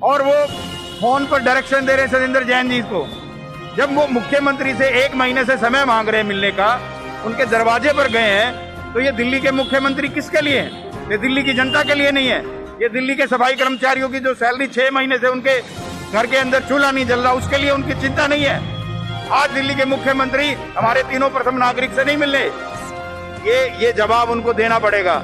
और वो फोन पर डायरेक्शन दे रहे सतेंद्र जैन जी को, जब वो मुख्यमंत्री से 1 महीने से समय मांग रहे हैं मिलने का, उनके दरवाजे पर गए हैं। तो ये दिल्ली के मुख्यमंत्री किसके लिए हैं? ये दिल्ली की जनता के लिए नहीं है। ये दिल्ली के सफाई कर्मचारियों की जो सैलरी 6 महीने से उनके घर के अंदर चूल्हा नहीं जल रहा, उसके लिए उनकी चिंता नहीं है। आज दिल्ली के मुख्यमंत्री हमारे तीनों प्रथम नागरिक से नहीं मिल रहे। ये जवाब उनको देना पड़ेगा।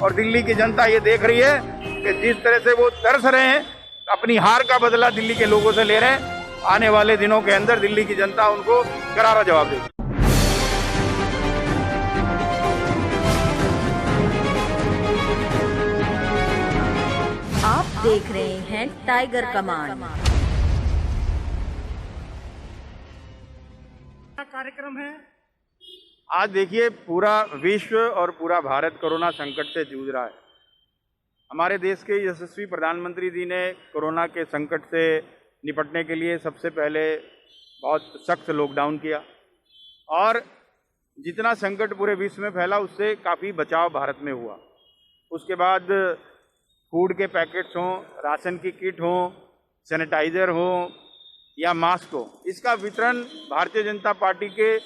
और दिल्ली की जनता ये देख रही है कि जिस तरह से वो तरस रहे हैं, अपनी हार का बदला दिल्ली के लोगों से ले रहे हैं। आने वाले दिनों के अंदर दिल्ली की जनता उनको करारा जवाब देगी। आप देख रहे हैं टाइगर कमांड। कार्यक्रम है। आज देखिए, पूरा विश्व और पूरा भारत कोरोना संकट से जूझ रहा है। हमारे देश के यशस्वी प्रधानमंत्री जी ने कोरोना के संकट से निपटने के लिए सबसे पहले बहुत सख्त लॉकडाउन किया, और जितना संकट पूरे विश्व में फैला उससे काफ़ी बचाव भारत में हुआ। उसके बाद फूड के पैकेट्स हों, राशन की किट हों, सैनिटाइज़र हों या मास्क हो, इसका वितरण भारतीय जनता पार्टी के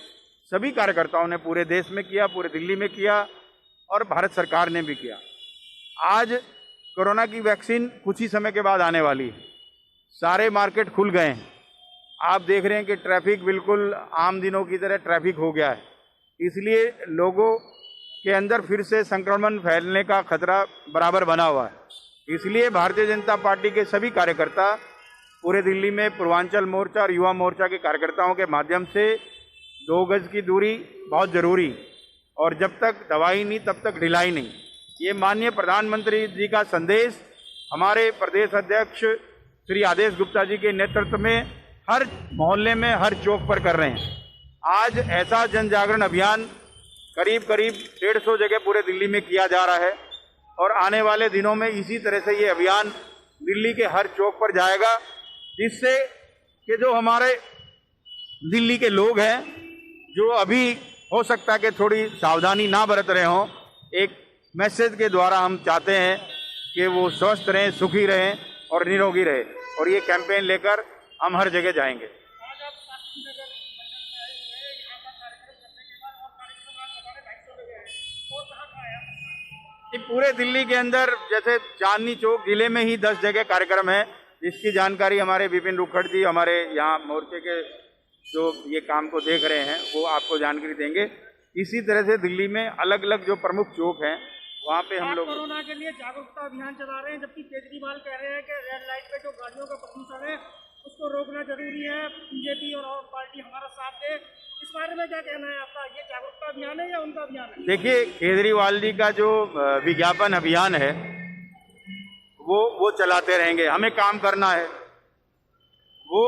सभी कार्यकर्ताओं ने पूरे देश में किया, पूरे दिल्ली में किया, और भारत सरकार ने भी किया। आज कोरोना की वैक्सीन कुछ ही समय के बाद आने वाली है। सारे मार्केट खुल गए हैं। आप देख रहे हैं कि ट्रैफिक बिल्कुल आम दिनों की तरह ट्रैफिक हो गया है। इसलिए लोगों के अंदर फिर से संक्रमण फैलने का खतरा बराबर बना हुआ है। इसलिए भारतीय जनता पार्टी के सभी कार्यकर्ता पूरे दिल्ली में पूर्वांचल मोर्चा और युवा मोर्चा के कार्यकर्ताओं के माध्यम से 2 गज की दूरी बहुत ज़रूरी, और जब तक दवाई नहीं तब तक ढिलाई नहीं, ये माननीय प्रधानमंत्री जी का संदेश हमारे प्रदेश अध्यक्ष श्री आदेश गुप्ता जी के नेतृत्व में हर मोहल्ले में, हर चौक पर कर रहे हैं। आज ऐसा जन जागरण अभियान करीब 150 जगह पूरे दिल्ली में किया जा रहा है, और आने वाले दिनों में इसी तरह से ये अभियान दिल्ली के हर चौक पर जाएगा, जिससे कि जो हमारे दिल्ली के लोग हैं, जो अभी हो सकता है कि थोड़ी सावधानी ना बरत रहे हों, एक मैसेज के द्वारा हम चाहते हैं कि वो स्वस्थ रहें, सुखी रहें और निरोगी रहें, और ये कैंपेन लेकर हम हर जगह जाएंगे। पूरे दिल्ली के अंदर जैसे चांदनी चौक जिले में ही 10 जगह कार्यक्रम है, जिसकी जानकारी हमारे विपिन रुखड़ जी, हमारे यहाँ मोर्चे के जो ये काम को देख रहे हैं, वो आपको जानकारी देंगे। इसी तरह से दिल्ली में अलग अलग जो प्रमुख चौक हैं, वहाँ पे हम लोग कोरोना के लिए जागरूकता अभियान चला रहे हैं, जबकि केजरीवाल कह रहे हैं कि रेड लाइट पे जो गाड़ियों का प्रदूषण है उसको रोकना जरूरी है। बीजेपी और पार्टी हमारा साथ दे। इस बारे में क्या कहना है आपका? ये जागरूकता अभियान है या उनका अभियान है? देखिए, केजरीवाल जी का जो विज्ञापन अभियान है वो चलाते रहेंगे। हमें काम करना है। वो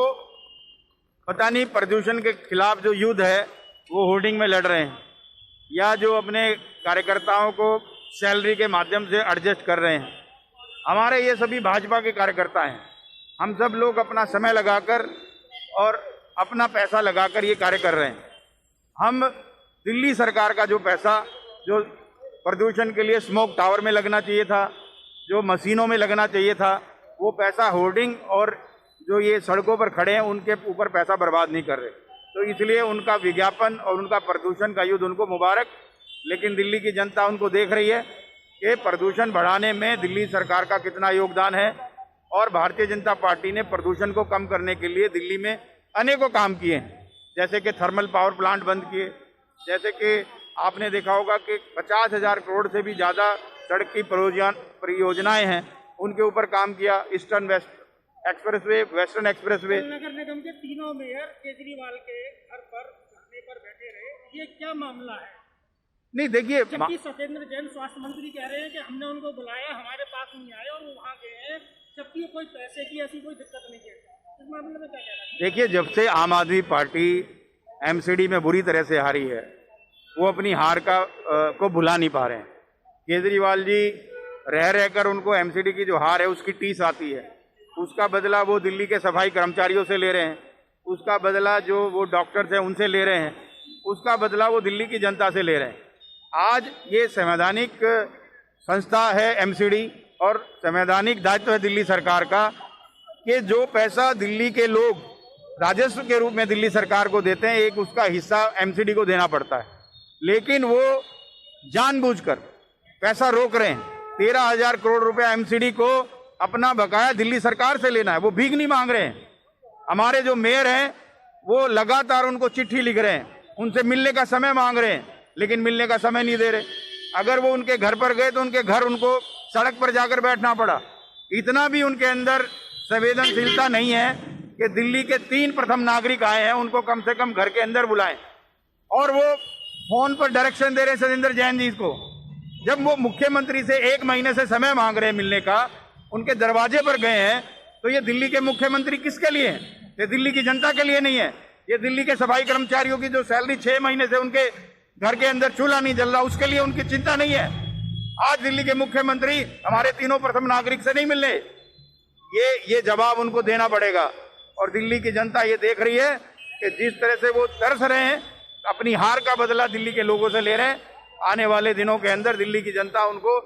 पता नहीं प्रदूषण के खिलाफ जो युद्ध है वो होर्डिंग में लड़ रहे हैं, या जो अपने कार्यकर्ताओं को सैलरी के माध्यम से एडजस्ट कर रहे हैं। हमारे ये सभी भाजपा के कार्यकर्ता हैं। हम सब लोग अपना समय लगाकर और अपना पैसा लगाकर ये कार्य कर रहे हैं। हम दिल्ली सरकार का जो पैसा जो प्रदूषण के लिए स्मोक टावर में लगना चाहिए था, जो मशीनों में लगना चाहिए था, वो पैसा होर्डिंग और जो ये सड़कों पर खड़े हैं उनके ऊपर पैसा बर्बाद नहीं कर रहे। तो इसलिए उनका विज्ञापन और उनका प्रदूषण का युद्ध उनको मुबारक। लेकिन दिल्ली की जनता उनको देख रही है कि प्रदूषण बढ़ाने में दिल्ली सरकार का कितना योगदान है, और भारतीय जनता पार्टी ने प्रदूषण को कम करने के लिए दिल्ली में अनेकों काम किए हैं, जैसे कि थर्मल पावर प्लांट बंद किए, जैसे कि आपने देखा होगा कि 50,000 करोड़ से भी ज़्यादा सड़क की परियोजनाएं हैं, उनके ऊपर काम किया। Eastern west expressway, western expressway. नगर निगम के तीनों मेयर केजरीवाल के घर पर धरने पर बैठे रहे, ये क्या मामला है? नहीं, देखिए, जबकि सत्येंद्र जैन स्वास्थ्य मंत्री कह रहे हैं कि हमने उनको बुलाया, हमारे पास नहीं आए और वो वहाँ गए हैं, जबकि कोई पैसे की ऐसी कोई दिक्कत नहीं है। इस मामले में क्या कहना है? देखिए, जब से आम आदमी पार्टी एमसीडी में बुरी तरह से हारी है, वो अपनी हार को भुला नहीं पा रहे हैं। केजरीवाल जी रह रहकर उनको एमसीडी की जो हार है उसकी टीस आती है, उसका बदला वो दिल्ली के सफाई कर्मचारियों से ले रहे हैं, उसका बदला जो वो डॉक्टर्स हैं उनसे ले रहे हैं, उसका बदला वो दिल्ली की जनता से ले रहे हैं। आज ये संवैधानिक संस्था है एमसीडी, और संवैधानिक दायित्व है दिल्ली सरकार का कि जो पैसा दिल्ली के लोग राजस्व के रूप में दिल्ली सरकार को देते हैं, एक उसका हिस्सा एमसीडी को देना पड़ता है, लेकिन वो जानबूझकर पैसा रोक रहे हैं। 13,000 करोड़ रुपया एमसीडी को अपना बकाया दिल्ली सरकार से लेना है, वो भीख नहीं मांग रहे हैं। हमारे जो मेयर हैं वो लगातार उनको चिट्ठी लिख रहे हैं, उनसे मिलने का समय मांग रहे हैं, लेकिन मिलने का समय नहीं दे रहे। अगर वो उनके घर पर गए तो उनके घर उनको सड़क पर जाकर बैठना पड़ा। इतना भी उनके अंदर संवेदनशीलता नहीं है कि दिल्ली के 3 प्रथम नागरिक आए हैं, उनको कम से कम घर के अंदर बुलाएं। और वो फोन पर डायरेक्शन दे रहे सतेंद्र जैन जी को, जब वो मुख्यमंत्री से 1 महीने से समय मांग रहे हैं मिलने का, उनके दरवाजे पर गए हैं। तो ये दिल्ली के मुख्यमंत्री किसके लिए हैं? ये दिल्ली की जनता के लिए नहीं है। ये दिल्ली के सफाई कर्मचारियों की जो सैलरी 6 महीने से उनके घर के अंदर चूल्हा नहीं जल रहा, उसके लिए उनकी चिंता नहीं है। आज दिल्ली के मुख्यमंत्री हमारे 3 प्रथम नागरिक से नहीं मिलने, ये जवाब उनको देना पड़ेगा। और दिल्ली की जनता ये देख रही है कि जिस तरह से वो तरस रहे हैं, अपनी हार का बदला दिल्ली के लोगों से ले रहे हैं। आने वाले दिनों के अंदर दिल्ली की जनता उनको